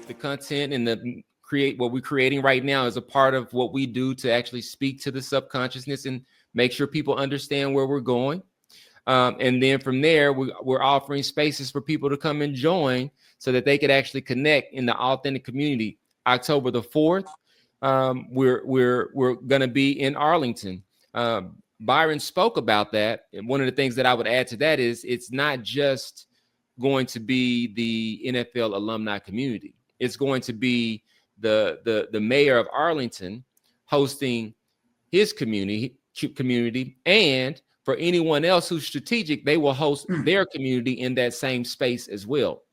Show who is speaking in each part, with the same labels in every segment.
Speaker 1: the content and the create what we're creating right now is a part of what we do to actually speak to the subconsciousness and make sure people understand where we're going. And then from there, we're offering spaces for people to come and join so that they could actually connect in the authentic community. October the 4th, we're going to be in Arlington. Byron spoke about that. And one of the things that I would add to that is it's not just going to be the NFL alumni community. It's going to be the mayor of Arlington hosting his community, and for anyone else who's strategic, they will host their community in that same space as well.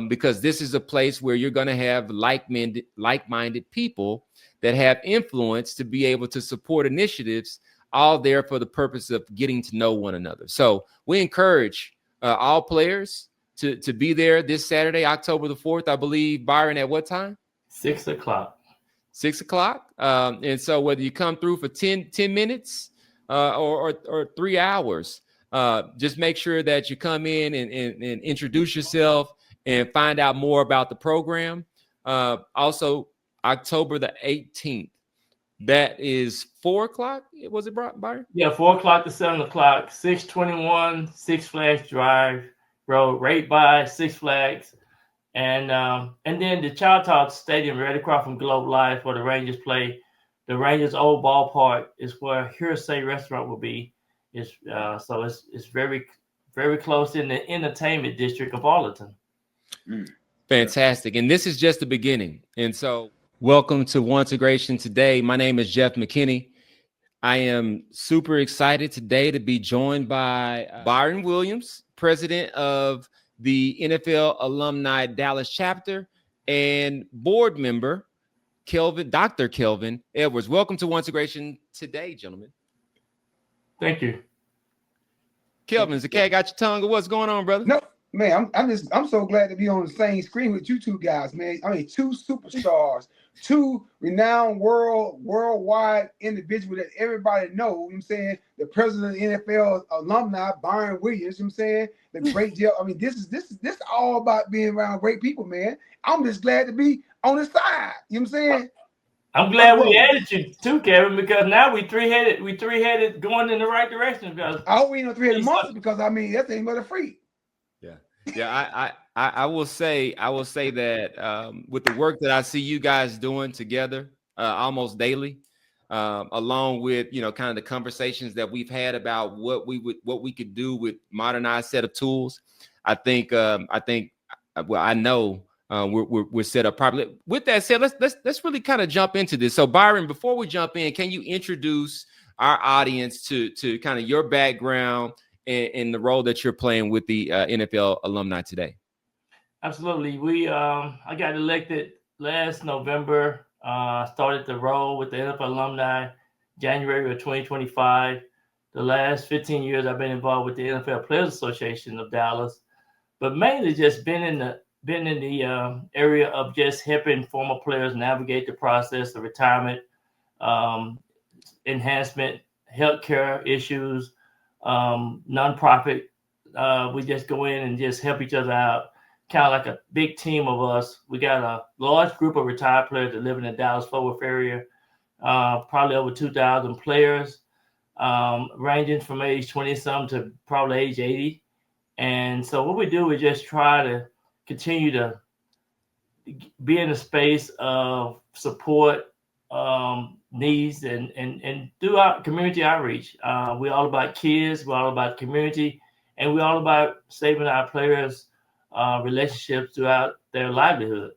Speaker 1: Because this is a place where you're going to have like-minded people that have influence to be able to support initiatives, all there for the purpose of getting to know one another. So we encourage all players to be there this Saturday, October the 4th, I believe. Byron, at what time?
Speaker 2: 6 o'clock.
Speaker 1: 6 o'clock. And so whether you come through for 10 minutes or 3 hours, just make sure that you come in and introduce yourself and find out more about the program. Also, October the 18th, that is 4 o'clock. Was it, Byron?
Speaker 2: Yeah, 4 o'clock to 7 o'clock, 621 Six Flags Drive Road, right by Six Flags. And then the Child Talk Stadium right across from Globe Life where the Rangers play. The Rangers' old ballpark is where Hearsay Restaurant will be. So it's very, very close in the entertainment district of Arlington.
Speaker 1: Fantastic. And this is just the beginning. And so welcome to One2Gration Today. My name is Jeff McKinney. I am super excited today to be joined by Byron Williams, president of the NFL Alumni Dallas Chapter, and board member Dr. Kelvin Edwards. Welcome to One2Gration Today, gentlemen.
Speaker 2: Thank you.
Speaker 1: Kelvin, is the cat got your tongue or what's going on, brother?
Speaker 3: No, man, I'm so glad to be on the same screen with you two guys, man. I mean, two superstars, two renowned worldwide individuals that everybody knows. You know what I'm saying? The president of the NFL alumni, Byron Williams. You know what I'm saying? The great deal. I mean, this is all about being around great people, man. I'm just glad to be on the side. You know what I'm saying?
Speaker 2: I'm glad we added you too, Kevin, because now we three-headed going in the right direction. Because
Speaker 3: I hope we ain't no three-headed monster, because I mean that's ain't but a freak.
Speaker 1: Yeah. I will say that with the work that I see you guys doing together almost daily, along with kind of the conversations that we've had about what we could do with modernized set of tools, I know we're set up properly. With that said, let's really kind of jump into this. So Byron, before we jump in, can you introduce our audience to kind of your background and the role that you're playing with the NFL alumni today?
Speaker 2: Absolutely. I got elected last November. Started the role with the NFL alumni January of 2025. The last 15 years I've been involved with the NFL Players Association of Dallas, but mainly just been in the area of just helping former players navigate the process of retirement, enhancement, healthcare issues, nonprofit. We just go in and just help each other out, kind of like a big team of us. We got a large group of retired players that live in the Dallas-Fort Worth area, probably over 2,000 players, ranging from age 20-some to probably age 80. And so what we do is just try to continue to be in a space of support, needs, and do our community outreach. We're all about kids, we're all about community, and we're all about saving our players' relationships throughout their livelihood.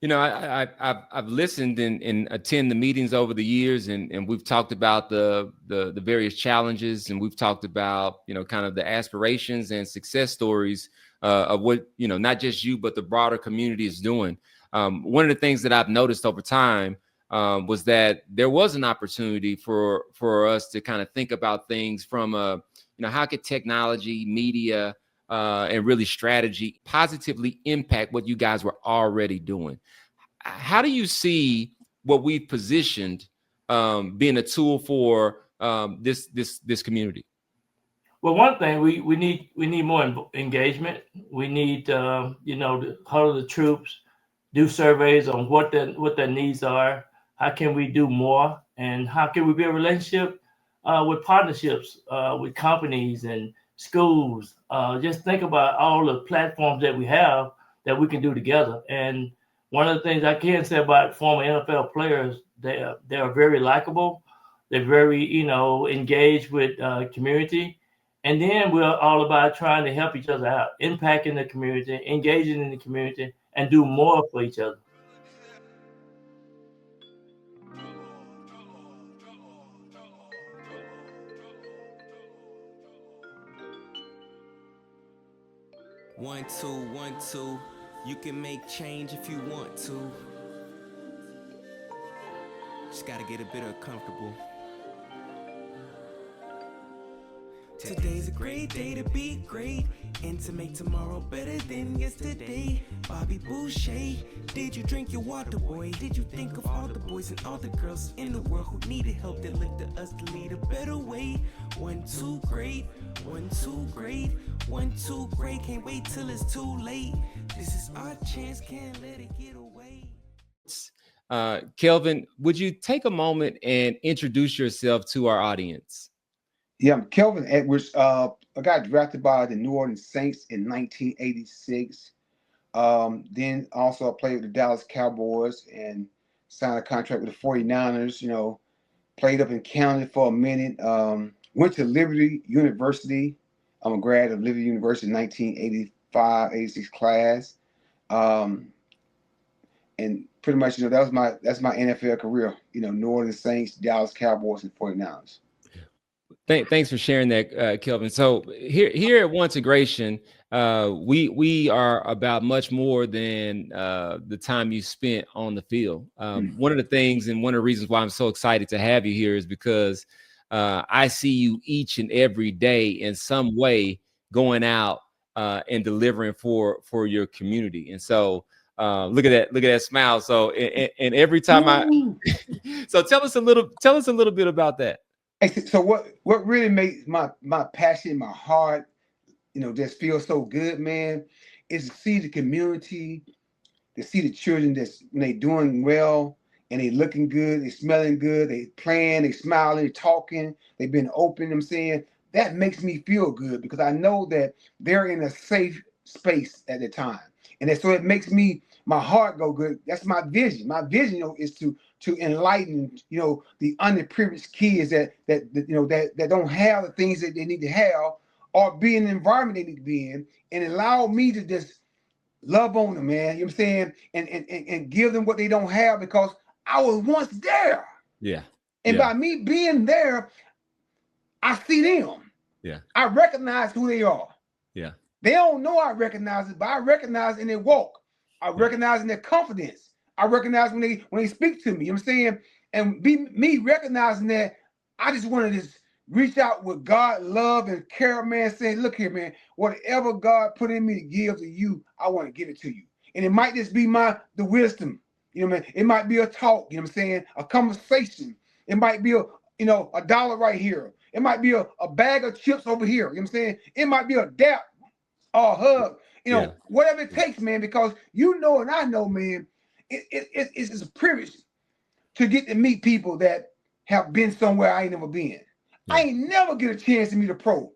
Speaker 1: I've listened and attend the meetings over the years, and we've talked about the various challenges, and we've talked about kind of the aspirations and success stories of what not just you but the broader community is doing. One of the things that I've noticed over time was that there was an opportunity for us to kind of think about things from how could technology, media, and really strategy positively impact what you guys were already doing. How do you see what we've positioned being a tool for this community?
Speaker 2: Well, one thing we need more engagement. We need to huddle the troops, do surveys on what their needs are. How can we do more, and how can we build a relationship with partnerships with companies and schools? Just think about all the platforms that we have that we can do together. And one of the things I can say about former NFL players, they are very likable. They're very engaged with community. And then we're all about trying to help each other out, impacting the community, engaging in the community, and do more for each other.
Speaker 4: One, two. You can make change if you want to. Just gotta get a bit uncomfortable. Today's a great day to be great and to make tomorrow better than yesterday. Bobby Boucher, did you drink your water, boy? Did you think of all the boys and all the girls in the world who needed help that looked to us to lead a better way? 1-2 great, 1-2 great, 1-2 great. Can't wait till it's too late. This is our chance, can't let it get away.
Speaker 1: Kelvin, would you take a moment and introduce yourself to our audience?
Speaker 3: Yeah, I'm Kelvin Edwards. I got drafted by the New Orleans Saints in 1986. Then also I played with the Dallas Cowboys and signed a contract with the 49ers. Played up in County for a minute. Went to Liberty University. I'm a grad of Liberty University, 1985-86 class. And pretty much, that's my NFL career. New Orleans Saints, Dallas Cowboys, and 49ers.
Speaker 1: Thanks for sharing that, Kelvin. So here at One2Gration, we are about much more than the time you spent on the field. One of the things and one of the reasons why I'm so excited to have you here is because I see you each and every day in some way going out and delivering for your community. And so look at that smile. So and every time so tell us a little bit about that.
Speaker 3: So what really makes my passion, my heart, just feel so good, man, is to see the community, to see the children when they doing well and they looking good, they smelling good, they playing, they smiling, they talking, they've been open. I'm saying that makes me feel good because I know that they're in a safe space at the time, and so it makes my heart go good. That's my vision. My vision, is to enlighten, the underprivileged kids that don't have the things that they need to have, or be in the environment they need to be in, and allow me to just love on them, man. You know what I'm saying? And give them what they don't have because I was once there.
Speaker 1: Yeah.
Speaker 3: And by me being there, I see them.
Speaker 1: Yeah.
Speaker 3: I recognize who they are.
Speaker 1: Yeah.
Speaker 3: They don't know I recognize it, but I recognize in their walk. I recognize in their confidence. I recognize when they speak to me. You know what I'm saying? And me recognizing that, I just want to just reach out with God, love, and care, man, saying, look here, man, whatever God put in me to give to you, I want to give it to you. And it might just be the wisdom. Man. It might be a talk, what I'm saying? A conversation. It might be a $1 right here. It might be a bag of chips over here. You know what I'm saying? It might be a dap or a hug. Whatever it takes, man, because and I know, man, it's a privilege to get to meet people that have been somewhere I ain't never been. Yeah. I ain't never get a chance to meet a pro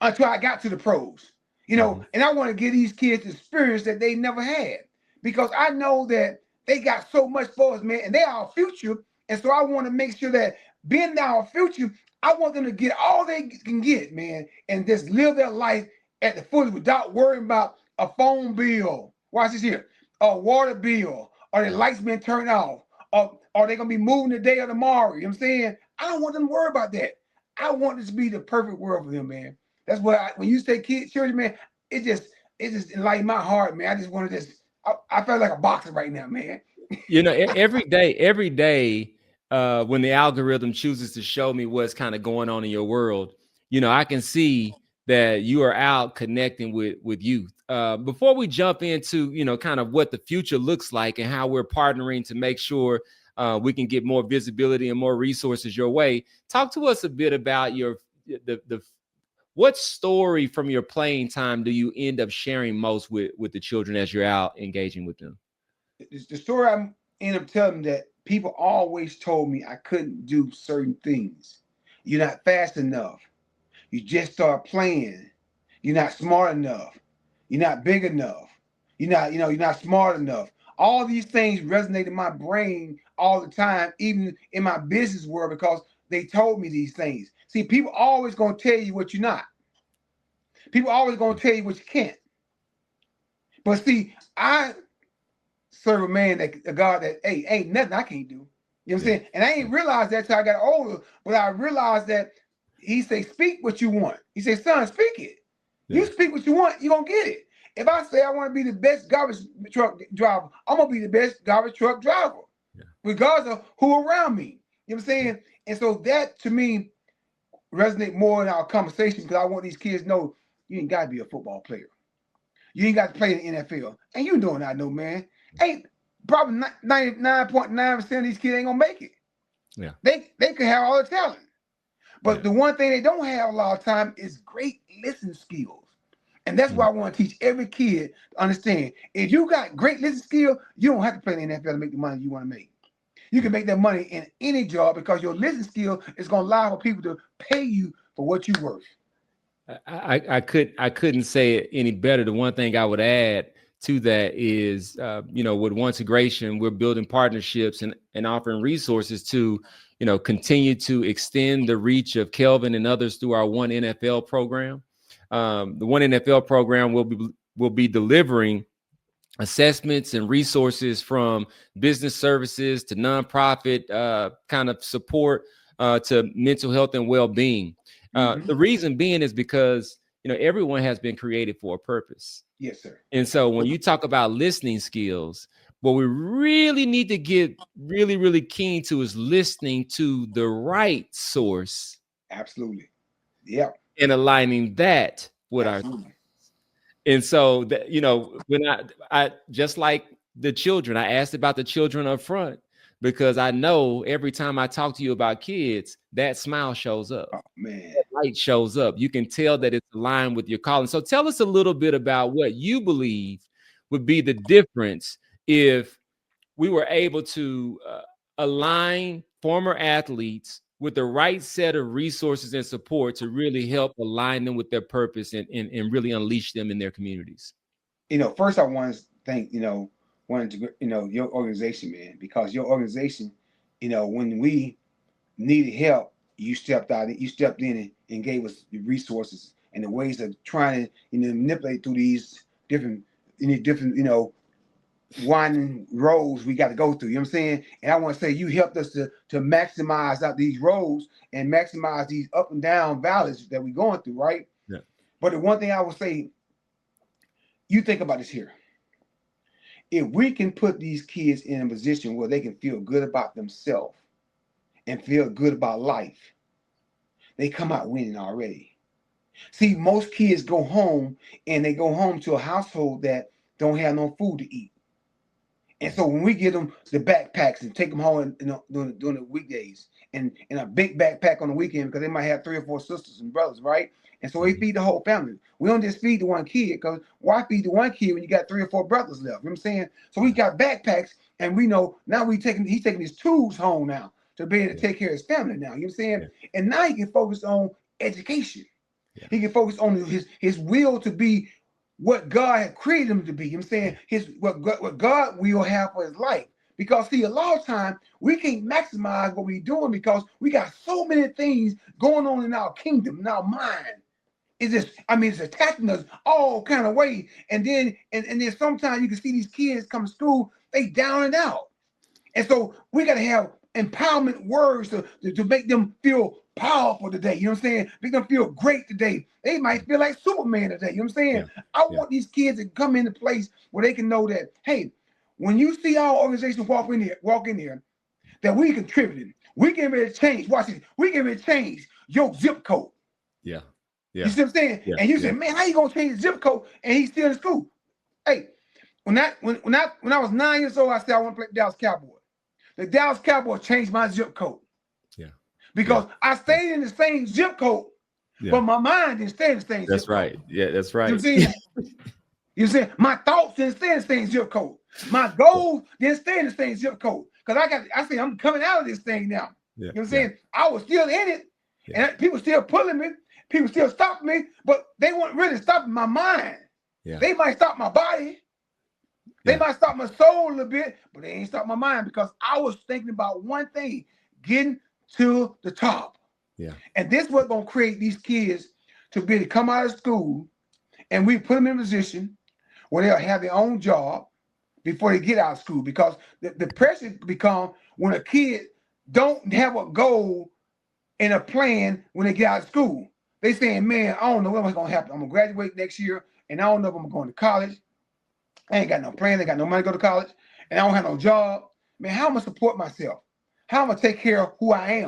Speaker 3: until I got to the pros, and I want to give these kids the experience that they never had because I know that they got so much for us, man, and they are our future. And so I want to make sure that being our future, I want them to get all they can get, man, and just live their life at the fullest without worrying about a phone bill. Watch this here, a water bill, or their lights been turned off, or are they gonna be moving today or tomorrow? You know what I'm saying? I don't want them to worry about that. I want this to be the perfect world for them, man. That's what when you say children, man, it just enlightened my heart, man. I just want to I feel like a boxer right now, man.
Speaker 1: Every day, when the algorithm chooses to show me what's kind of going on in your world, I can see that you are out connecting with youth. Before we jump into, kind of what the future looks like and how we're partnering to make sure we can get more visibility and more resources your way, talk to us a bit about what story from your playing time do you end up sharing most with the children as you're out engaging with them?
Speaker 3: the story I end up telling them that people always told me I couldn't do certain things. You're not fast enough. You just start playing. You're not smart enough. You're not big enough. You're not smart enough. All these things resonate in my brain all the time, even in my business world, because they told me these things. See, people always gonna tell you what you're not. People always gonna tell you what you can't. But see, I serve a God that, hey, ain't nothing I can't do. You know what I'm saying? And I ain't realized that till I got older, but I realized that he say, speak what you want. He said, son, speak it. Yeah. You speak what you want, you're gonna get it. If I say I want to be the best garbage truck driver, I'm gonna be the best garbage truck driver, regardless of who around me. You know what I'm saying? And so that to me resonate more in our conversation, because I want these kids to know you ain't gotta be a football player. You ain't got to play in the NFL. And you doing I know, man. Ain't probably 99.9% of these kids ain't gonna make it.
Speaker 1: Yeah.
Speaker 3: They could have all the talent. But the one thing they don't have a lot of time is great listening skills. And that's why I want to teach every kid to understand. If you got great listening skill, you don't have to play in the NFL to make the money you want to make. You can make that money in any job because your listening skill is going to allow for people to pay you for what you're worth.
Speaker 1: I couldn't say it any better. The one thing I would add to that is, with One2Gration, we're building partnerships and offering resources to, continue to extend the reach of Kelvin and others through our OneNFL program. The OneNFL program will be delivering assessments and resources from business services to nonprofit kind of support to mental health and well-being. The reason being is because, everyone has been created for a purpose.
Speaker 3: Yes, sir.
Speaker 1: And so when you talk about listening skills, what we really need to get really, really keen to is listening to the right source.
Speaker 3: Absolutely. Yeah.
Speaker 1: And aligning that with our. And so that, when I just like the children, I asked about the children up front, because I know every time I talk to you about kids, that smile shows up.
Speaker 3: Oh, man.
Speaker 1: That light shows up. You can tell that it's aligned with your calling. So tell us a little bit about what you believe would be the difference if we were able to align former athletes with the right set of resources and support to really help align them with their purpose and really unleash them in their communities.
Speaker 3: First I want to thank, your organization, man, because your organization, when we needed help, you stepped in and gave us the resources and the ways of trying to, manipulate through these different, winding roads we got to go through. You know what I'm saying? And I want to say you helped us to maximize out these roads and maximize these up and down valleys that we're going through, right?
Speaker 1: Yeah.
Speaker 3: But the one thing I will say, you think about this here. If we can put these kids in a position where they can feel good about themselves and feel good about life, they come out winning already. See, most kids go home and they go home to a household that don't have no food to eat. And so when we give them the backpacks and take them home during the weekdays and a big backpack on the weekend, because they might have 3 or 4 sisters and brothers, right? And so we feed the whole family. We don't just feed the one kid, because why feed the one kid when you got 3 or 4 brothers left? You know what I'm saying? So we got backpacks, and we know now he's taking his tools home now to be able to take care of his family now. You know what I'm saying? Yeah. And now he can focus on education. Yeah. He can focus on his will to be what God had created him to be. You know what I'm saying? What God will have for his life. Because see, a lot of time we can't maximize what we're doing because we got so many things going on in our kingdom, in our mind. It's attacking us all kind of ways. And then sometimes you can see these kids come to school, they down and out. And so we got to have empowerment words to make them feel powerful today. You know what I'm saying? Make them feel great today. They might feel like Superman today. You know what I'm saying? Yeah. I want these kids to come into place where they can know that, hey, when you see our organization walk in here, that we contributing. We getting ready to change. Watch this. We getting ready to change your zip code.
Speaker 1: Yeah.
Speaker 3: You see what I'm saying? Yeah. And you say, man, how you gonna change the zip code and he's still in school? Hey, when I was 9 years old, I said I want to play Dallas Cowboys. The Dallas Cowboys changed my zip code. Yeah. Because I stayed in the same zip code, but my mind didn't stay in the same
Speaker 1: That's
Speaker 3: zip
Speaker 1: right.
Speaker 3: code.
Speaker 1: Yeah, that's right.
Speaker 3: You know what I'm saying? My thoughts didn't stay in the same zip code. My goal didn't stay in the same zip code because I say I'm coming out of this thing now.
Speaker 1: Yeah.
Speaker 3: You know what I'm saying? I was still in it, and people still pulling me, people still stopping me, but they weren't really stopping my mind.
Speaker 1: Yeah.
Speaker 3: They might stop my body, they might stop my soul a little bit, but they ain't stop my mind because I was thinking about one thing: getting to the top.
Speaker 1: Yeah.
Speaker 3: And this is what's gonna create these kids to be able to come out of school, and we put them in a position where they'll have their own job before they get out of school, because the pressure become when a kid don't have a goal and a plan when they get out of school. They saying, man, I don't know what's gonna happen. I'm gonna graduate next year, and I don't know if I'm going to college. I ain't got no plan, I ain't got no money to go to college, and I don't have no job. Man, how am I support myself? How am I take care of who I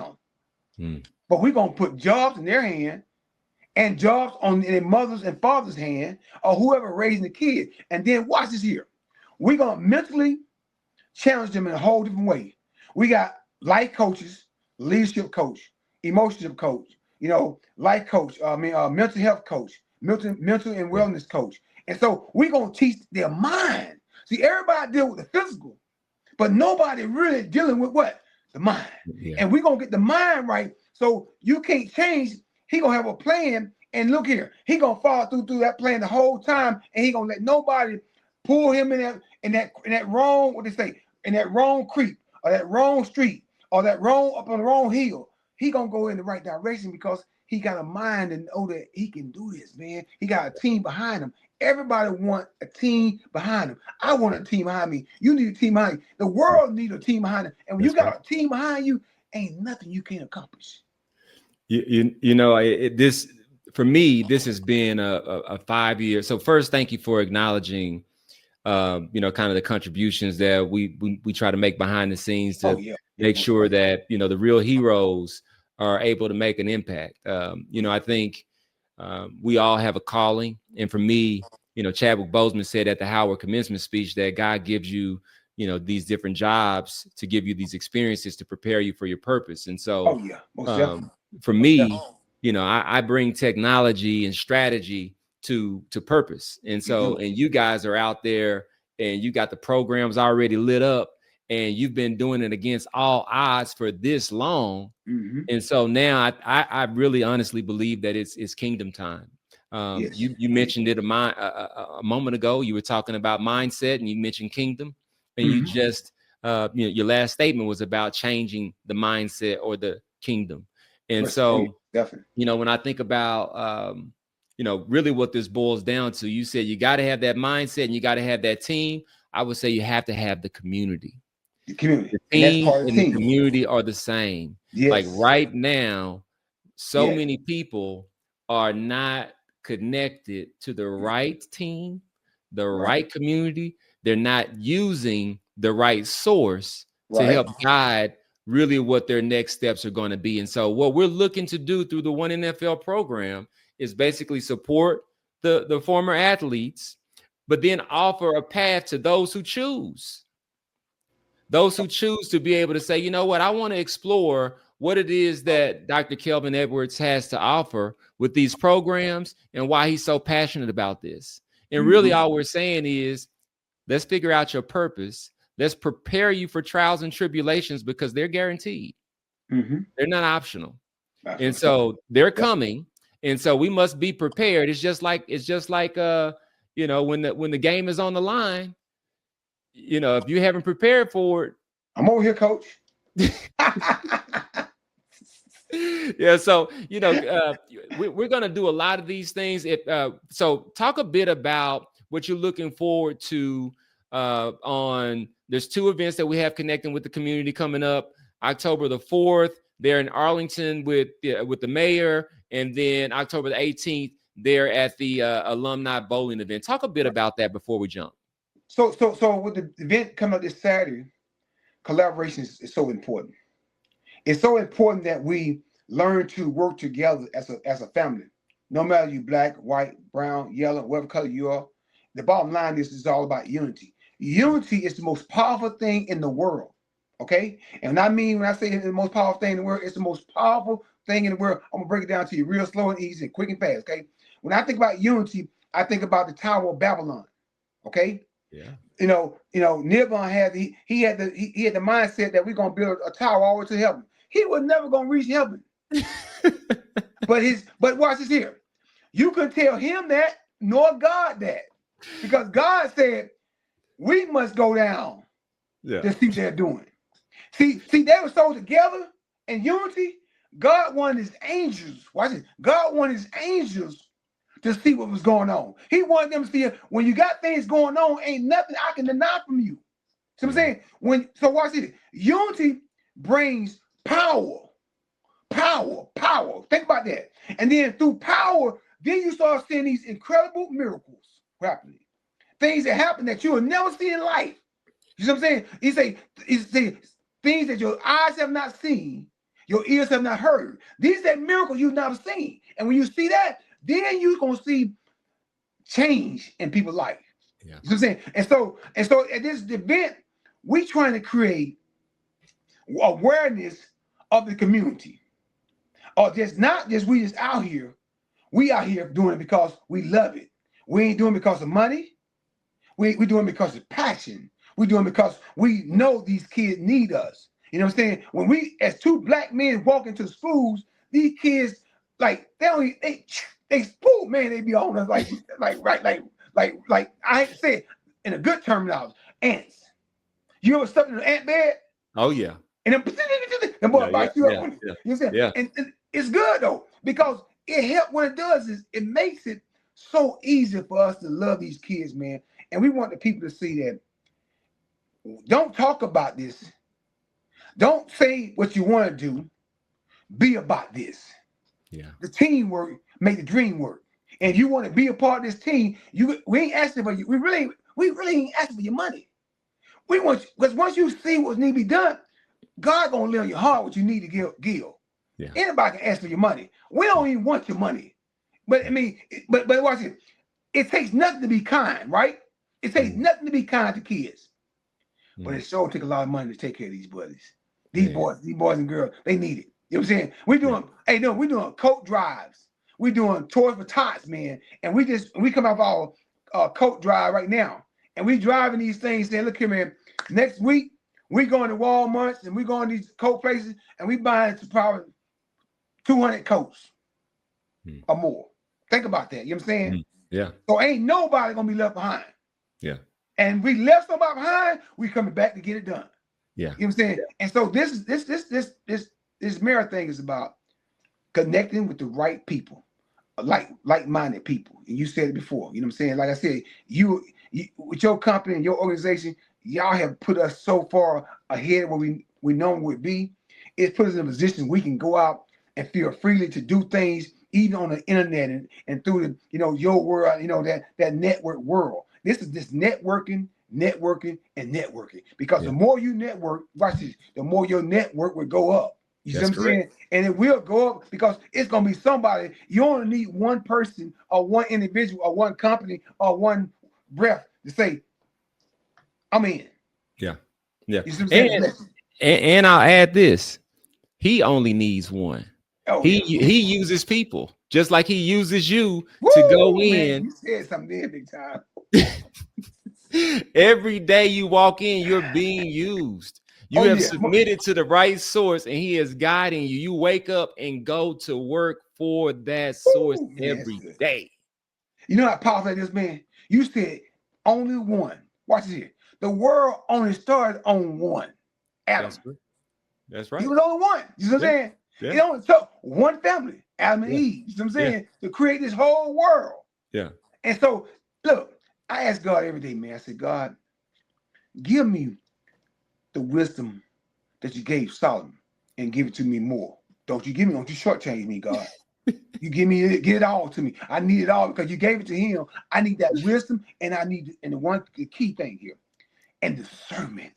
Speaker 3: am? But we're gonna put jobs in their hand and jobs in their mothers and fathers' hand, or whoever raising the kid. And then watch this here. We're gonna mentally challenge them in a whole different way. We got life coaches, leadership coach, emotional coach, life coach, mental health coach, mental and wellness coach. And so we're gonna teach their mind. See, everybody deal with the physical, but nobody really dealing with what? The mind. Yeah. And we're gonna get the mind right. So you can't change. He gonna have a plan, and look here, he gonna follow through that plan the whole time, and he gonna let nobody pull him in that wrong, what they say, in that wrong creek, or that wrong street, or that wrong up on the wrong hill. He gonna go in the right direction because he got a mind and know that he can do this, man. He got a team behind him. Everybody want a team behind him. I want a team behind me. You need a team behind you. The world need a team behind it. And when you got a team behind you, ain't nothing you can't accomplish.
Speaker 1: This for me, this has been a 5 year. So first, thank you for acknowledging, kind of the contributions that we try to make behind the scenes to make sure that, the real heroes are able to make an impact. I think we all have a calling. And for me, Chadwick Boseman said at the Howard commencement speech that God gives you, these different jobs to give you these experiences to prepare you for your purpose. And so for me, I bring technology and strategy to purpose. And so, and you guys are out there and you got the programs already lit up and you've been doing it against all odds for this long. Mm-hmm. And so now I really honestly believe that it's kingdom time. You mentioned it a moment ago. You were talking about mindset and you mentioned kingdom, and you just your last statement was about changing the mindset or the kingdom. And so definitely, when I think about really what this boils down to, you said you got to have that mindset and you got to have that team. I would say you have to have the community. The team and the community are the same. Yes. Like right now, many people are not connected to the right team, the right community. They're not using the right source to help guide really what their next steps are going to be. And so what we're looking to do through the OneNFL program is basically support the former athletes, but then offer a path to those who choose to be able to say, you know what, I want to explore what it is that Dr. Kelvin Edwards has to offer with these programs and why he's so passionate about this. And really all we're saying is, let's figure out your purpose. Let's prepare you for trials and tribulations because they're guaranteed. Mm-hmm. They're not optional. And so they're coming. And so we must be prepared. It's just like when the game is on the line, if you haven't prepared for it.
Speaker 3: I'm over here, coach.
Speaker 1: Yeah. So, we're going to do a lot of these things. So talk a bit about what you're looking forward to there's 2 events that we have connecting with the community coming up. October the 4th, they're in Arlington with the mayor. And then October the 18th, they're at the alumni bowling event. Talk a bit about that before we jump.
Speaker 3: So with the event coming up this Saturday, collaboration is so important. It's so important that we learn to work together as a family. No matter you black, white, brown, yellow, whatever color you are. The bottom line is all about unity. Unity is the most powerful thing in the world. Okay? And when I say it's the most powerful thing in the world, it's the most powerful thing in the world. I'm gonna break it down to you real slow and easy and quick and fast. Okay? When I think about unity, I think about the Tower of Babylon. Okay?
Speaker 1: Yeah.
Speaker 3: Nibon had he had the mindset that we're gonna build a tower all the way to heaven. He was never gonna reach heaven. But watch this here. You can tell him that, nor God that. Because God said we must go down to see what they're doing. See, they were so together in unity. God wanted his angels. Watch this. God wanted his angels to see what was going on. He wanted them to see when you got things going on, ain't nothing I can deny from you. See what I'm saying? So watch this. Unity brings power. Power. Think about that. And then through power, then you start seeing these incredible miracles happening. Things that happen that you will never see in life. You see what I'm saying? He say things that your eyes have not seen, your ears have not heard. These are miracles you've never seen. And when you see that, then you're gonna see change in people's life. Yeah. You know what I'm saying? And so at this event, we're trying to create awareness of the community. Or just not just we just out here. We out here doing it because we love it. We ain't doing it because of money. We doing it because of passion. We doing it because we know these kids need us. You know what I'm saying? When we, as two black men, walk into schools, these kids like they spool, man. They be on us like I hate to say it in a good terminology, ants. You ever stepped in an ant bed?
Speaker 1: Oh yeah.
Speaker 3: And then boy bites you up. You know what I'm saying?
Speaker 1: Yeah.
Speaker 3: And it's good though, because it helps. What it does is it makes it so easy for us to love these kids, man. And we want the people to see that. Don't talk about this. Don't say what you want to do. Be about this. Yeah. The teamwork make the dream work. And if you want to be a part of this team, we ain't asking for you. We really ain't asking for your money. We want you, because once you see what needs to be done, God gonna lay on your heart what you need to give. Yeah. Anybody can ask for your money. We don't even want your money. But I mean, but watch it. It takes nothing to be kind, right? It takes nothing to be kind to kids. But it sure take a lot of money to take care of these buddies. These boys and girls, they need it. You know what I'm saying? We're doing coat drives. We're doing toys for tots, man. And we come off our coat drive right now. And we driving these things saying, look here, man, next week we going to Walmart and we going to these coat places and we buying probably 200 coats or more. Think about that. You know what I'm saying?
Speaker 1: Yeah.
Speaker 3: So ain't nobody gonna be left behind.
Speaker 1: Yeah.
Speaker 3: And we left somebody behind, we coming back to get it done.
Speaker 1: Yeah.
Speaker 3: You know what I'm saying? Yeah. And so this marathon thing is about connecting with the right people, like-minded people. And you said it before. You know what I'm saying? Like I said, you with your company and your organization, y'all have put us so far ahead where we know would be. It's put us in a position we can go out and feel freely to do things even on the internet and through the, your world, that network world. This is this networking. Because the more you network, watch this, the more your network will go up. You see what I'm saying? And it will go up because it's gonna be somebody. You only need one person or one individual or one company or one breath to say, I'm in.
Speaker 1: Yeah. Yeah.
Speaker 3: You see what I'm saying?
Speaker 1: And I'll add this. He only needs one. He uses people just like he uses you to go in.
Speaker 3: You said something there, big time.
Speaker 1: Every day you walk in, you're being used. You have submitted to the right source, and he is guiding you. You wake up and go to work for that source every day. You know how powerful that is, man? You said only one. Watch this here. The world only started on one. Adam. That's right.
Speaker 3: He was only one. You know what I'm saying? Yeah. It only took one family, Adam and Eve. You know what I'm saying? To create this whole world. Yeah. And so, look, I ask God every day, man. I said, God, give me the wisdom that you gave Solomon and give it to me more. Don't you shortchange me, God. You give it all to me. I need it all because you gave it to him. I need that wisdom, and the key thing here, and discernment.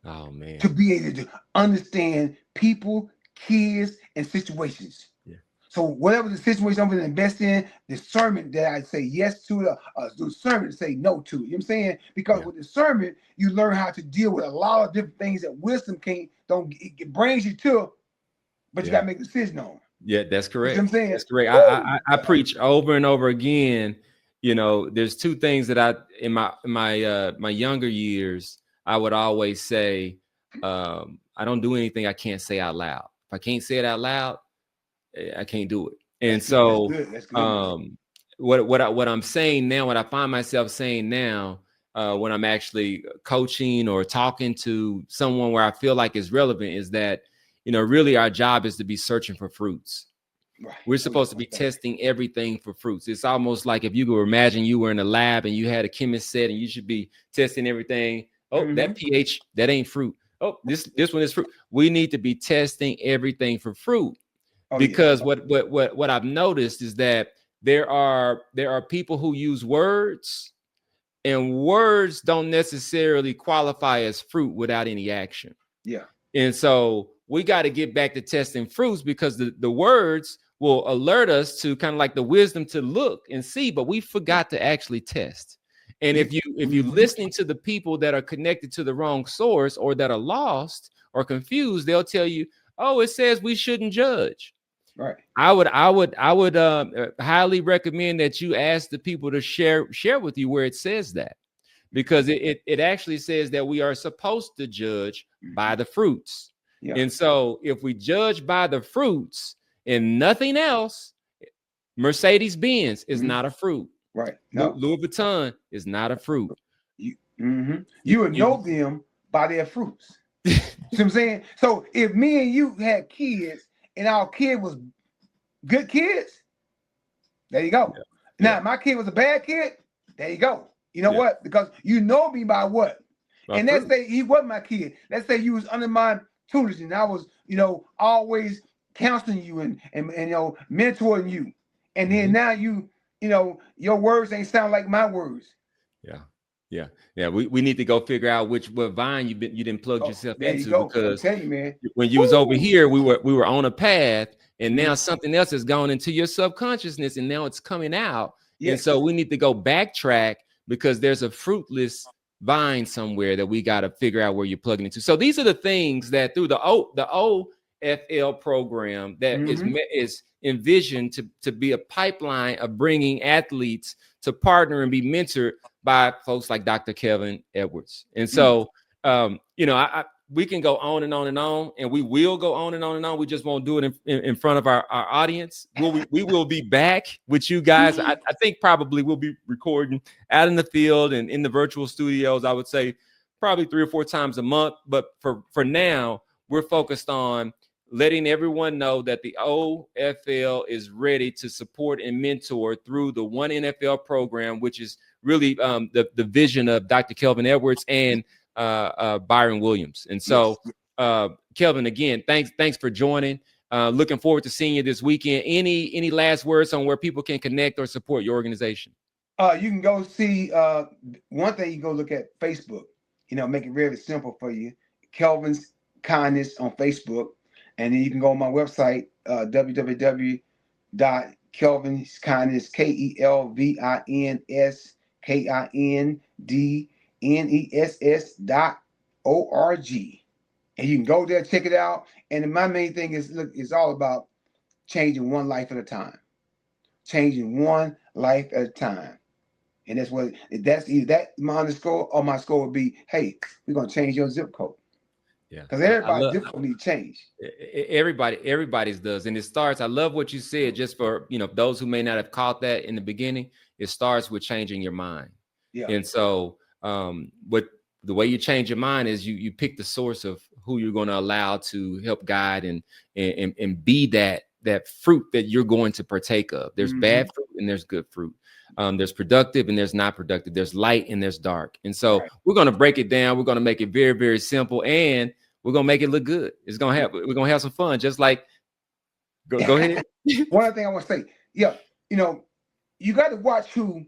Speaker 3: Oh man. To be able to understand people, kids, and situations. Yeah. So whatever the situation I'm going to invest in, discernment that I say yes to, discernment to say no to. You know what I'm saying? Because with discernment, you learn how to deal with a lot of different things that wisdom it brings you to, but you got to make a decision on.
Speaker 1: Yeah, that's correct.
Speaker 3: You know what I'm saying?
Speaker 1: That's correct. I preach over and over again. you know, there's two things that I, in my younger years, I would always say, I don't do anything I can't say out loud. If I can't say it out loud, I can't do it. And so,
Speaker 3: that's good.
Speaker 1: What I'm saying now, what I find myself saying now, when I'm actually coaching or talking to someone where I feel like it's relevant, is that, you know, really our job is to be searching for fruits.
Speaker 3: Right.
Speaker 1: We're supposed to be testing everything for fruits. It's almost like if you could imagine you were in a lab and you had a chemist set and you should be testing everything. Oh, that pH, that ain't fruit. Oh, this one is fruit. We need to be testing everything for fruit, because what I've noticed is that there are people who use words, and words don't necessarily qualify as fruit without any action.
Speaker 3: Yeah.
Speaker 1: And so we got to get back to testing fruits, because the words will alert us to kind of like the wisdom to look and see, but we forgot to actually test. And if you're listening to the people that are connected to the wrong source, or that are lost or confused, they'll tell you, oh, it says we shouldn't judge.
Speaker 3: Right.
Speaker 1: I would highly recommend that you ask the people to share with you where it says that, because it actually says that we are supposed to judge by the fruits. Yeah. And so if we judge by the fruits and nothing else, Mercedes-Benz is not a fruit.
Speaker 3: Right. No.
Speaker 1: Louis Vuitton is not a fruit.
Speaker 3: You would know them by their fruits. See what I'm saying? So if me and you had kids and our kid was good kids, there you go. Yeah. Now, if my kid was a bad kid, there you go. You know what? Because you know me by what? And let's say he wasn't my kid. Let's say you was under my tutelage and I was, you know, always counseling you and you know, mentoring you. And then now you know, your words ain't sound like my words.
Speaker 1: Yeah. We need to go figure out what vine you didn't plug yourself into, because
Speaker 3: tell you, man,
Speaker 1: when you was over here, we were on a path, and now something else has gone into your subconsciousness, and now it's coming out. Yes. And so we need to go backtrack, because there's a fruitless vine somewhere that we got to figure out where you're plugging into. So these are the things that through the OFL program that is envisioned to be a pipeline of bringing athletes to partner and be mentored by folks like Dr. Kelvin Edwards. And so, you know, we can go on and on and on, and we will go on and on and on. We just won't do it in front of our audience. We will be back with you guys. I think probably we'll be recording out in the field and in the virtual studios, I would say probably 3 or 4 times a month. But for now, we're focused on letting everyone know that the OFL is ready to support and mentor through the OneNFL program, which is really the vision of Dr. Kelvin Edwards and Byron Williams. And so, Kelvin, again, thanks for joining. Looking forward to seeing you this weekend. Any last words on where people can connect or support your organization?
Speaker 3: You can go see one thing. You go look at Facebook. You know, make it really simple for you. Kelvin's Kindness on Facebook. And then you can go on my website, www.kelvinskindness, Kelvinskindness.org. And you can go there, check it out. And my main thing is, look, it's all about changing one life at a time. Changing one life at a time. And that's either that my underscore or my score would be, hey, we're going to change your zip code.
Speaker 1: Yeah,
Speaker 3: because everybody differently change.
Speaker 1: Everybody's does, and it starts. I love what you said. Just for those who may not have caught that in the beginning, it starts with changing your mind. Yeah, and so the way you change your mind is you pick the source of who you're going to allow to help guide and be that fruit that you're going to partake of. There's bad fruit and there's good fruit. There's productive and there's not productive. There's light and there's dark. And so we're going to break it down. We're going to make it very, very simple, and we're going to make it look good. We're going to have some fun. Just like, go ahead.
Speaker 3: One other thing I want to say, you got to watch who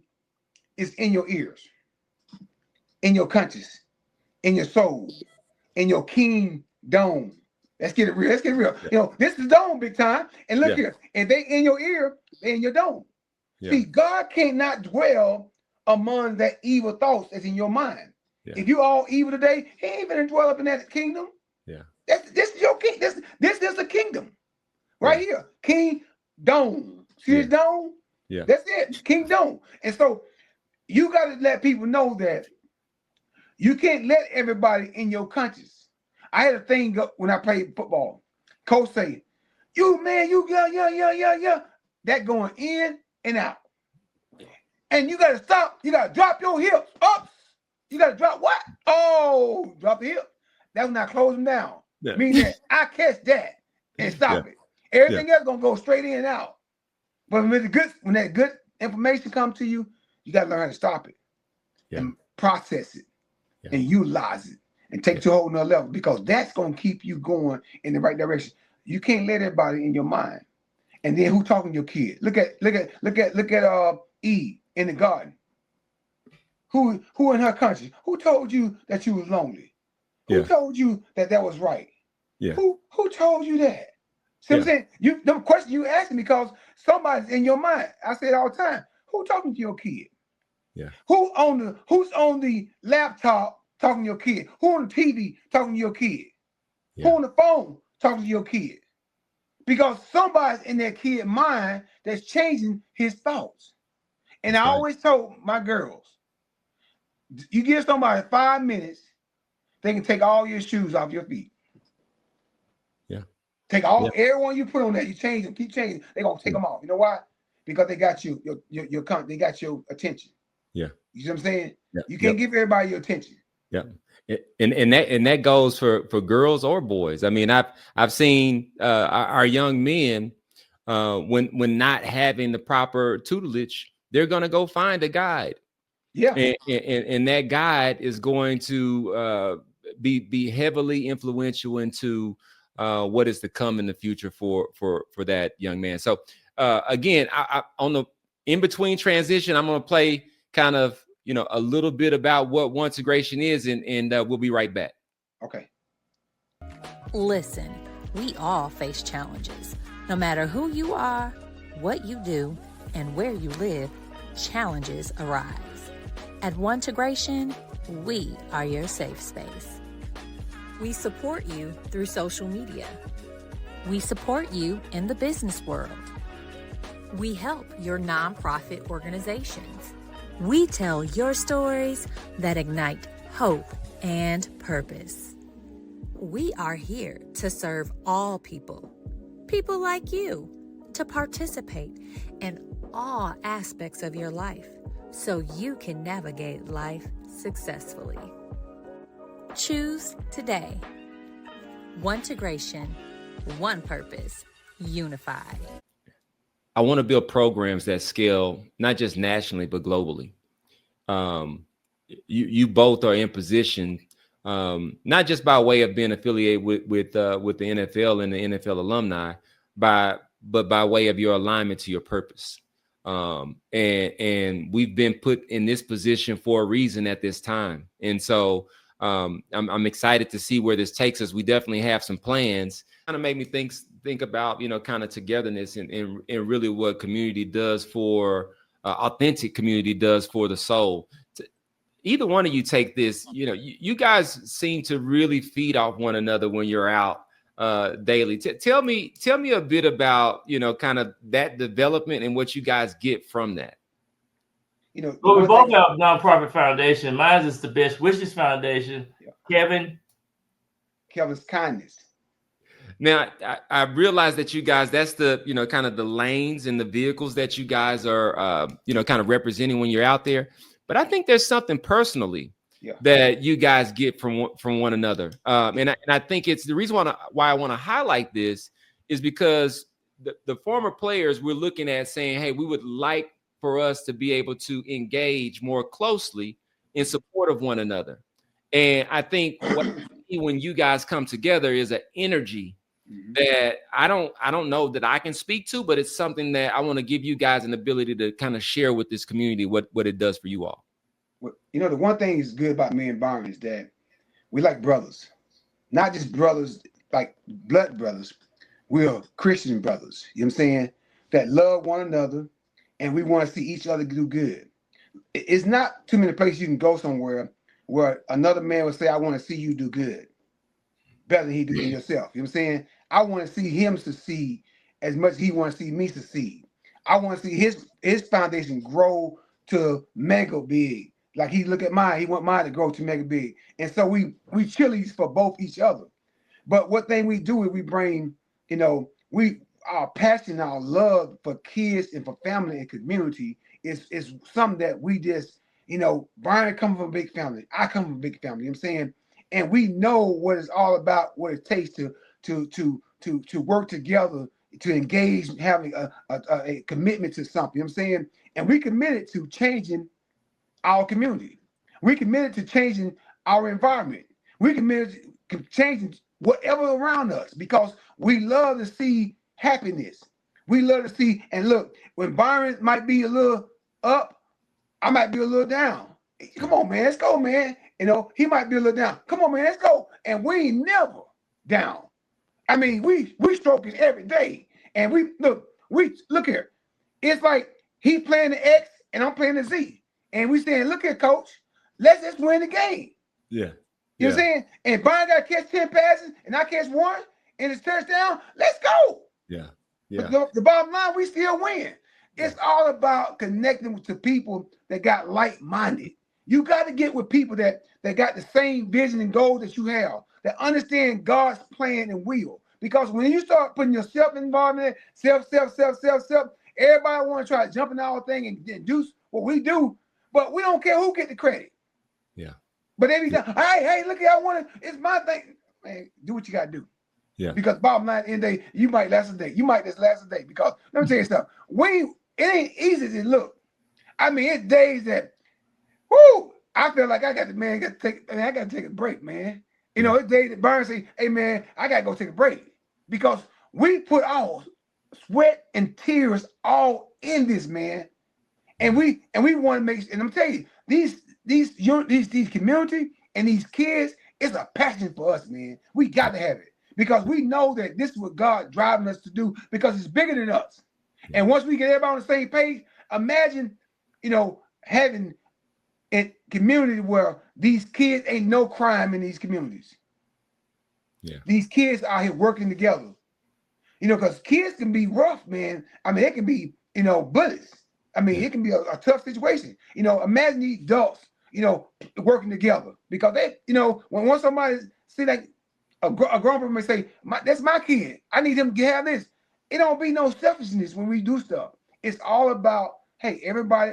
Speaker 3: is in your ears, in your conscience, in your soul, in your kingdom. Let's get it real. Let's get it real. Yeah. This is dome big time. And look here, if they in your ear, they in your dome. Yeah. See, God cannot dwell among that evil thoughts that's in your mind. Yeah. If you all evil today, he ain't gonna dwell up in that kingdom. Yeah, this is your king. This is the kingdom right here. Kingdom. See this dome?
Speaker 1: Yeah.
Speaker 3: That's it. King don't. And so you got to let people know that you can't let everybody in your conscience. I had a thing when I played football. Coach say, you yeah. That going in and out. And you got to stop. You got to drop your hips. Up. You got to drop what? Oh, drop the hip. That's when I close them down.
Speaker 1: Yeah.
Speaker 3: Meaning that I catch that and stop it. Everything else going to go straight in and out. But when that good information comes to you, you got to learn how to stop it and process it and utilize it and take it to a whole nother level, because that's going to keep you going in the right direction. You can't let everybody in your mind. And then who talking to your kid? Look at Eve in the garden. Who in her country? Who told you that you was lonely? Who told you that was right?
Speaker 1: Yeah.
Speaker 3: Who told you that? See what I'm saying? The question you asking me, because somebody's in your mind. I say it all the time. Who talking to your kid?
Speaker 1: Yeah.
Speaker 3: Who's on the laptop talking to your kid? Who on the TV talking to your kid?
Speaker 1: Yeah.
Speaker 3: Who on the phone talking to your kid? Because somebody's in that kid's mind that's changing his thoughts. And I always told my girls, you give somebody 5 minutes, they can take all your shoes off your feet.
Speaker 1: Yeah.
Speaker 3: Take everyone you put on that, you change them, keep changing. They're gonna take them off. You know why? Because they got you, they got your attention.
Speaker 1: Yeah.
Speaker 3: You see what I'm saying?
Speaker 1: Yeah.
Speaker 3: You can't give everybody your attention.
Speaker 1: Yeah. And that goes for girls or boys. I mean, I've seen our young men when not having the proper tutelage, they're gonna go find a guide.
Speaker 3: Yeah.
Speaker 1: And that guide is going to be heavily influential into what is to come in the future for that young man. So again, I on the in between transition, I'm going to play kind of a little bit about what One2Gration is, and we'll be right back.
Speaker 3: Okay.
Speaker 5: Listen, we all face challenges. No matter who you are, what you do, and where you live, challenges arise. At One2Gration, we are your safe space. We support you through social media. We support you in the business world. We help your nonprofit organizations. We tell your stories that ignite hope and purpose. We are here to serve all people like you, to participate in all aspects of your life so you can navigate life successfully. Choose today. One2Gration, one purpose, unified.
Speaker 1: I want to build programs that scale not just nationally but globally. You both are in position, not just by way of being affiliated with the NFL and the NFL alumni, but by way of your alignment to your purpose. And we've been put in this position for a reason at this time. And so I'm excited to see where this takes us. We definitely have some plans. Kind of made me think about, kind of togetherness and really what community does for authentic community does for the soul. Either one of you take this, you guys seem to really feed off one another when you're out daily. Tell me a bit about, kind of that development and what you guys get from that.
Speaker 2: Well, we both have nonprofit foundation. Mine is the Best Wishes Foundation. Yeah.
Speaker 3: Kelvin's kindness.
Speaker 1: Now, I realize that you guys, that's the, kind of the lanes and the vehicles that you guys are, kind of representing when you're out there. But I think there's something personally that you guys get from one another. And I think it's the reason why I want to highlight this is because the former players we're looking at saying, hey, we would like for us to be able to engage more closely in support of one another. And I think when you guys come together is an energy that I don't know that I can speak to, but it's something that I want to give you guys an ability to kind of share with this community what it does for you all.
Speaker 3: Well, the one thing is good about me and Byron is that we like brothers, not just brothers like blood brothers. We're Christian brothers. You know what I'm saying? That love one another, and we want to see each other do good. It's not too many places you can go somewhere where another man would say, I want to see you do good better than he do in yourself. You know what I'm saying? I want to see him succeed as much as he wants to see me succeed. I want to see his foundation grow to mega big. Like he look at mine, he want mine to grow to mega big. And so we chilies for both each other. But what thing we do is we bring, our passion, our love for kids and for family and community is something that we just, Brian comes from a big family. I come from a big family, you know what I'm saying? And we know what it's all about, what it takes to work together, to engage, having a commitment to something, you know what I'm saying? And we committed to changing our community. We committed to changing our environment. We committed to changing whatever around us because we love to see happiness. We love to see, and look, when Byron might be a little up, I might be a little down. Come on, man, let's go, man. He might be a little down. Come on, man, let's go. And we ain't never down. I mean, we stroking every day. And we look here. It's like he playing the X and I'm playing the Z. And we saying, look here, coach, let's just win the game.
Speaker 1: Yeah.
Speaker 3: You know what I'm saying? And Brian got to catch 10 passes and I catch 1 and it's touchdown. Let's go.
Speaker 1: Yeah. Yeah.
Speaker 3: But the bottom line, we still win. It's all about connecting to people that got like-minded. You got to get with people that got the same vision and goals that you have, that understand God's plan and will. Because when you start putting yourself involved in it, self, everybody want to try to jump in our thing and do what we do, but we don't care who get the credit.
Speaker 1: Yeah.
Speaker 3: But every time, hey, look at I want to, it's my thing. Man, do what you got to do.
Speaker 1: Yeah.
Speaker 3: Because bottom line, end of the day, you might last a day. You might just last a day. Because let me tell you something. It ain't easy to look. I mean, it's days that, I feel like I got to take a break, man. It's days that Byron say, hey, man, I got to go take a break. Because we put our sweat and tears all in this, man. And we want to make, and I'm telling you, these community and these kids, it's a passion for us, man. We got to have it. Because we know that this is what God driving us to do because it's bigger than us. And once we get everybody on the same page, imagine, having a community where these kids ain't no crime in these communities. Yeah. These kids are here working together. Because kids can be rough, man. I mean, it can be, bullies. I mean, it can be a tough situation. Imagine these adults, working together. Because they, when somebody see like a grown person may say, that's my kid. I need him to have this. It don't be no selfishness when we do stuff. It's all about, hey,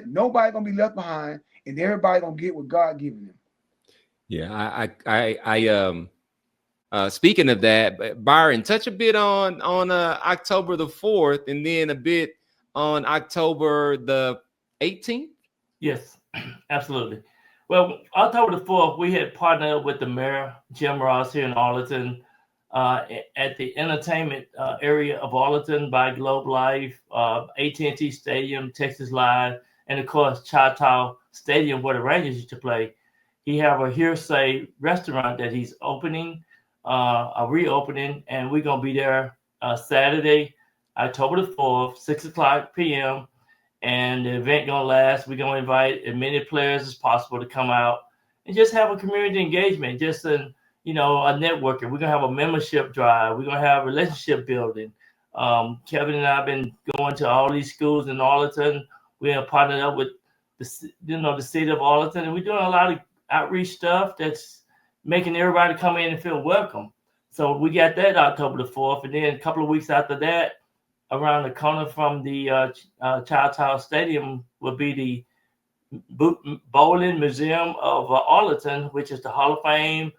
Speaker 3: nobody gonna be left behind, and everybody gonna get what God given them.
Speaker 1: Yeah, I speaking of that, Byron, touch a bit on October the 4th, and then a bit on October the 18th.
Speaker 2: Yes, absolutely. Well, October the 4th, we had partnered up with the mayor, Jim Ross, here in Arlington, at the entertainment area of Arlington by Globe Life, AT&T Stadium, Texas Live, and of course, Choctaw Stadium where the Rangers used to play. He have a Hearsay restaurant that he's opening, a reopening, and we're going to be there Saturday, October the 4th, 6:00 p.m., and the event going to last. We're going to invite as many players as possible to come out and just have a community engagement, just a networking. We're going to have a membership drive. We're going to have relationship building. Kelvin and I have been going to all these schools in Arlington. We have partnered up with the city of Arlington, and we're doing a lot of outreach stuff that's making everybody come in and feel welcome. So we got that October the 4th, and then a couple of weeks after that, around the corner from the Choctaw Stadium will be the Bowling Museum of Arlington, which is the Hall of Fame,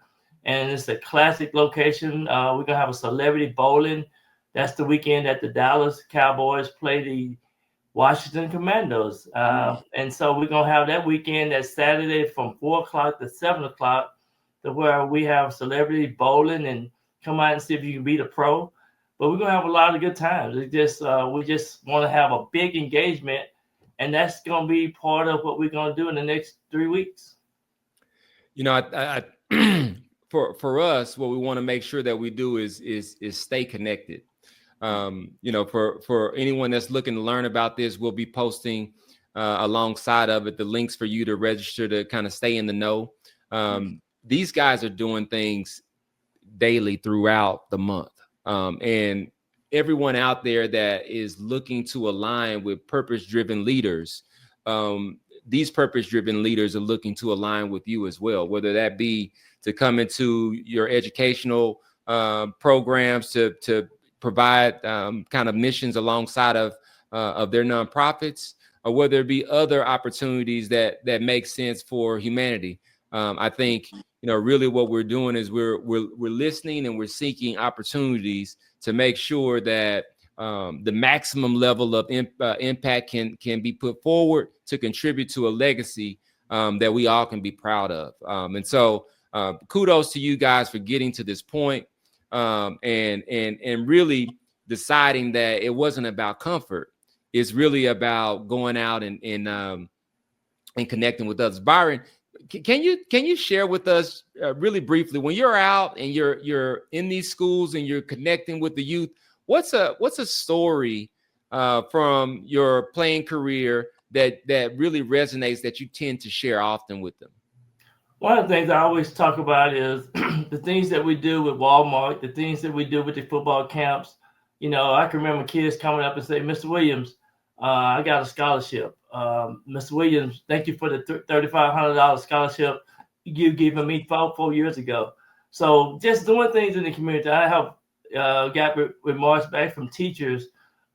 Speaker 2: and it's a classic location. We're going to have a celebrity bowling. That's the weekend that the Dallas Cowboys play the Washington Commandos. And so we're going to have that weekend, that Saturday from 4:00 to 7:00, to where we have celebrity bowling and come out and see if you can beat a pro. But we're going to have a lot of good times. We just want to have a big engagement, and that's going to be part of what we're going to do in the next 3 weeks.
Speaker 1: For us, what we want to make sure that we do is stay connected. For anyone that's looking to learn about this, we'll be posting alongside of it the links for you to register to kind of stay in the know. These guys are doing things daily throughout the month. And everyone out there that is looking to align with purpose-driven leaders, these purpose-driven leaders are looking to align with you as well, whether that be to come into your educational programs to provide kind of missions alongside of their nonprofits, or whether it be other opportunities that make sense for humanity. I think, really what we're doing is we're listening and we're seeking opportunities to make sure that the maximum level of impact can be put forward to contribute to a legacy that we all can be proud of. And so kudos to you guys for getting to this point, and really deciding that it wasn't about comfort. It's really about going out and connecting with others. Byron, can you share with us really briefly, when you're out and you're in these schools and you're connecting with the youth, what's a story from your playing career that really resonates that you tend to share often with them?
Speaker 2: One of the things I always talk about is the things that we do with Walmart, the things that we do with the football camps. I can remember kids coming up and say, "Mr. Williams, I got a scholarship. Mr. Williams, thank you for the $3,500 scholarship you gave me 4 years ago." So just doing things in the community. I have got remarks back from teachers.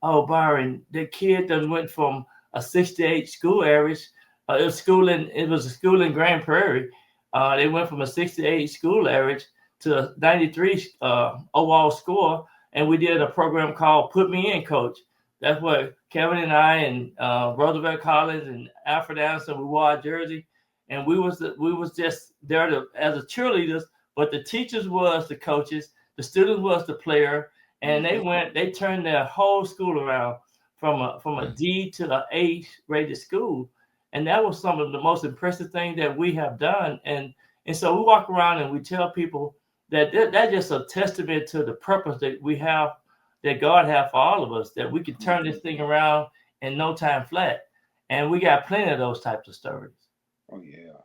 Speaker 2: "Oh, Byron, the kid that went from a 68 school average. It was a school in Grand Prairie. They went from a 68 school average to a 93 overall score, and we did a program called Put Me In, Coach. That's what Kelvin and I and Roosevelt Collins and Alfred Anderson, we wore our jersey, and we was just there as a cheerleaders, but the teachers was the coaches, the students was the player, and they turned their whole school around from a D to an A rated school. And that was some of the most impressive things that we have done. And so we walk around and we tell people that that's just a testament to the purpose that we have, that God have for all of us, that we can turn this thing around in no time flat. And we got plenty of those types of stories.
Speaker 3: Oh yeah.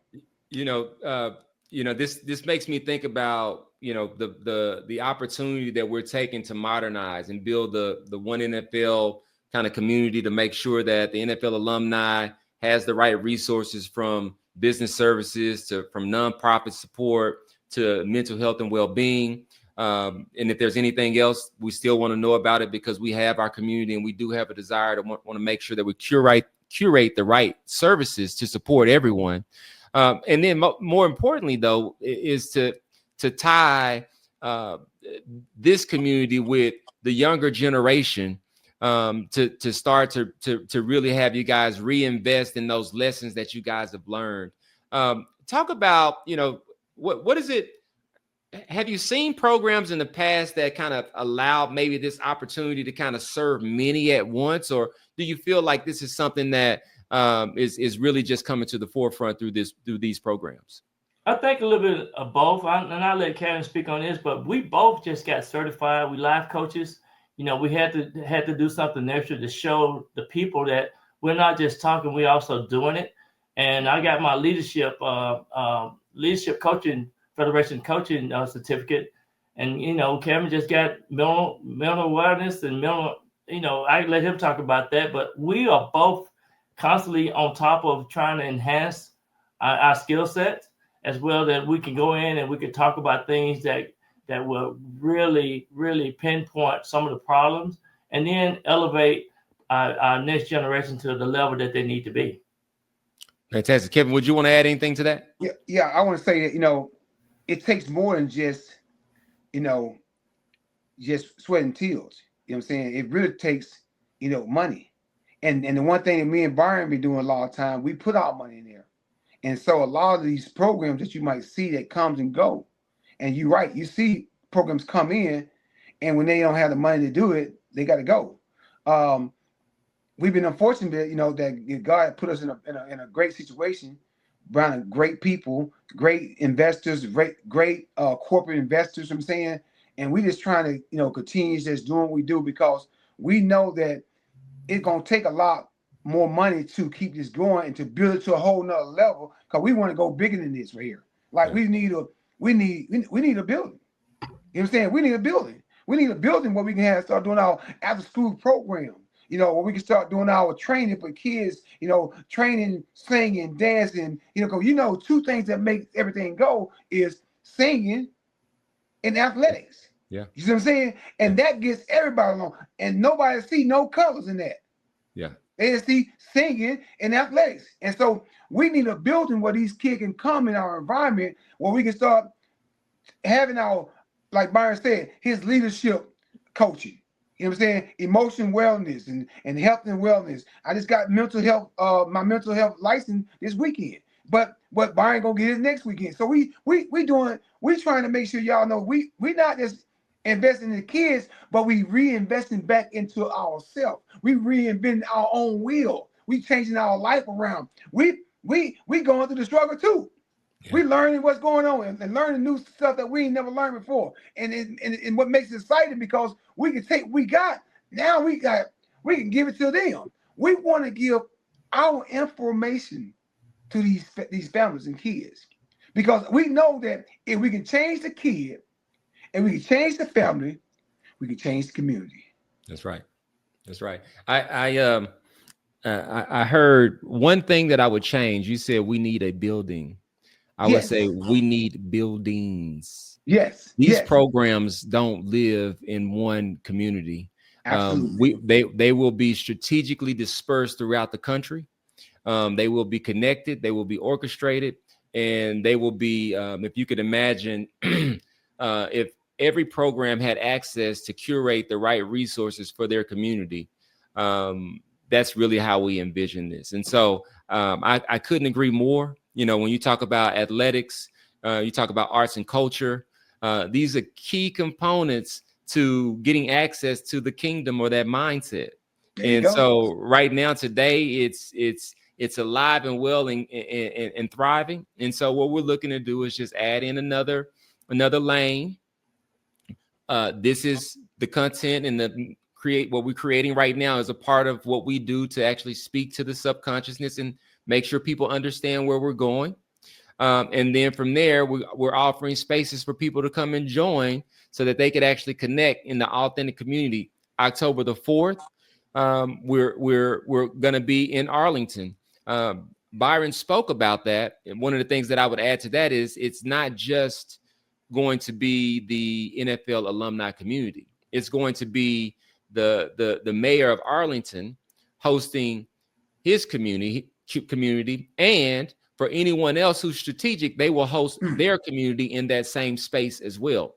Speaker 1: This makes me think about, the opportunity that we're taking to modernize and build the One NFL kind of community, to make sure that the NFL alumni has the right resources, from business services from nonprofit support to mental health and well-being. And if there's anything else, we still want to know about it, because we have our community and we do have a desire to want to make sure that we curate the right services to support everyone. And then more importantly, though, is to tie this community with the younger generation, to start to really have you guys reinvest in those lessons that you guys have learned. Talk about, what is it? Have you seen programs in the past that kind of allowed maybe this opportunity to kind of serve many at once, or do you feel like this is something that is really just coming to the forefront through these programs?
Speaker 2: I think a little bit of both. And I'll let Kevin speak on this, but we both just got certified. We life coaches. We had to do something extra to show the people that we're not just talking, we're also doing it. And I got my leadership coaching federation coaching certificate, and Kevin just got mental awareness and mental. I let him talk about that, but we are both constantly on top of trying to enhance our skill sets as well, that we can go in and we can talk about things that will really, really pinpoint some of the problems, and then elevate our next generation to the level that they need to be.
Speaker 1: Fantastic. Kevin, would you want to add anything to that?
Speaker 3: Yeah. I want to say that, it takes more than just sweat and tears. You know what I'm saying? It really takes, money. And the one thing that me and Byron be doing a lot of time, we put our money in there. And so a lot of these programs that you might see that comes and go, and you're right, you see programs come in, and when they don't have the money to do it, they got to go. We've been unfortunate, that God put us in a great situation, around great people, great investors, great corporate investors. I'm saying, and we just trying to continue just doing what we do, because we know that it's gonna take a lot more money to keep this going and to build it to a whole nother level, because we want to go bigger than this right here. Like we need a building. You know what I'm saying? We need a building. We need a building where we can start doing our after school program. Where we can start doing our training for kids. Training, singing, dancing. Because two things that make everything go is singing and athletics.
Speaker 1: Yeah.
Speaker 3: You see what I'm saying? And that gets everybody along. And nobody see no colors in that.
Speaker 1: Yeah.
Speaker 3: They just see singing and athletics. And so we need a building where these kids can come in our environment where we can start having our, like Byron said, his leadership coaching. You know what I'm saying? Emotion wellness and health and wellness. I just got mental health, my mental health license this weekend. But Byron gonna get his next weekend. So we trying to make sure y'all know we not just investing in the kids, but we reinvesting back into ourselves. We reinventing our own wheel. We changing our life around. We going through the struggle too. Yeah. We learning what's going on and learning new stuff that we ain't never learned before. And what makes it exciting because we can take we can give it to them. We want to give our information to these families and kids because we know that if we can change the kid and we can change the family, we can change the community.
Speaker 1: That's right. I heard one thing that I would change. You said we need a building. I would say we need buildings.
Speaker 3: Yes.
Speaker 1: These programs don't live in one community. They will be strategically dispersed throughout the country. They will be connected. They will be orchestrated, and they will be. If you could imagine, if every program had access to curate the right resources for their community, that's really how we envision this. And so I couldn't agree more. When you talk about athletics, you talk about arts and culture, these are key components to getting access to the kingdom or that mindset. And so right now, today, it's alive and well and thriving. And so what we're looking to do is just add in another lane. This is the content and what we're creating right now is a part of what we do to actually speak to the subconsciousness and make sure people understand where we're going. And then from there, we're offering spaces for people to come and join so that they could actually connect in the authentic community. October the 4th, we're going to be in Arlington. Byron spoke about that. And one of the things that I would add to that is it's not just going to be the NFL alumni community. It's going to be the mayor of Arlington hosting his community, and for anyone else who's strategic, they will host their community in that same space as well.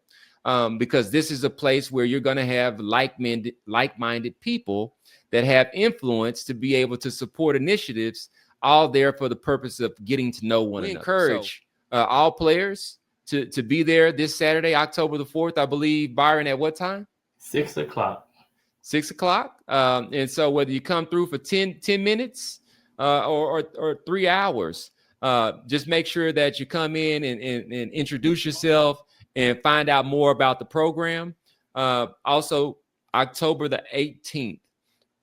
Speaker 1: Because this is a place where you're going to have like-minded people that have influence to be able to support initiatives, all there for the purpose of getting to know one another. We encourage all players to be there this Saturday, October the 4th, I believe. Byron, at what time?
Speaker 2: 6 o'clock.
Speaker 1: 6 o'clock. And so whether you come through for 10 minutes or 3 hours, just make sure that you come in and introduce yourself and find out more about the program. Also, October the 18th,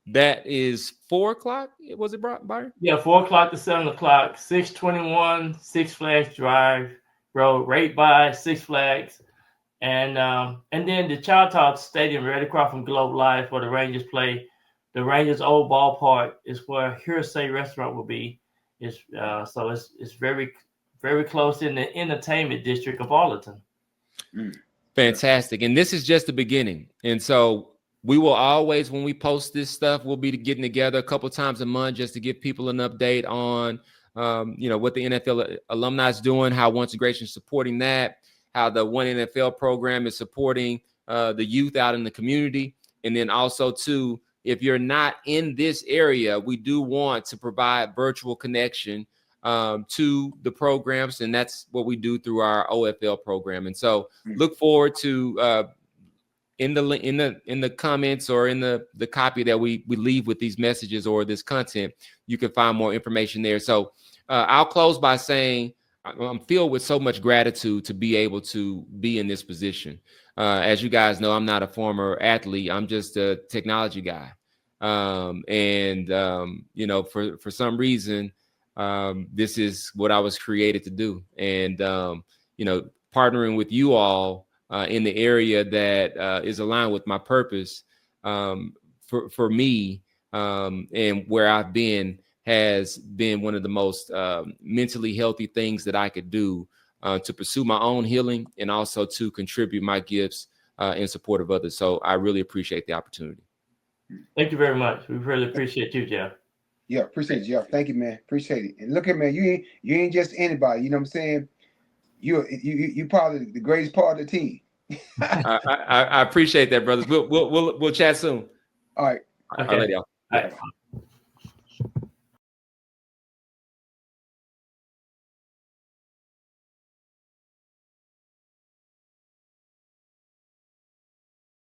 Speaker 1: that is 4 o'clock. Was it, Byron?
Speaker 2: Yeah, 4 o'clock to 7 o'clock, 621 Six Flags Drive Road, right by Six Flags. And then the Choctaw Stadium right across from Globe Life where the Rangers play. The Rangers' old ballpark is where Hearsay Restaurant will be. So it's very, very close in the entertainment district of Arlington.
Speaker 1: Fantastic. And this is just the beginning. And so we will always, when we post this stuff, we'll be getting together a couple times a month just to give people an update on, what the NFL alumni is doing, how One2Gration is supporting that, how the OneNFL program is supporting the youth out in the community. And then also, too, if you're not in this area, we do want to provide virtual connection to the programs, and that's what we do through our OFL program. And so look forward to in the comments or in the copy that we leave with these messages or this content, you can find more information there. So I'll close by saying I'm filled with so much gratitude to be able to be in this position. As you guys know, I'm not a former athlete. I'm just a technology guy. For some reason, this is what I was created to do. And, partnering with you all in the area that is aligned with my purpose for me and where I've been has been one of the most mentally healthy things that I could do to pursue my own healing and also to contribute my gifts in support of others. So I really appreciate the opportunity.
Speaker 2: Thank you very much. We really appreciate you, Jeff.
Speaker 3: Yeah, appreciate it, Jeff. Thank you, man. Appreciate it. And look at, man, you ain't just anybody. You know what I'm saying? You probably the greatest part of the team.
Speaker 1: I appreciate that, brothers. We'll chat soon.
Speaker 3: All right.
Speaker 2: Okay.
Speaker 1: All right, y'all.
Speaker 2: All right.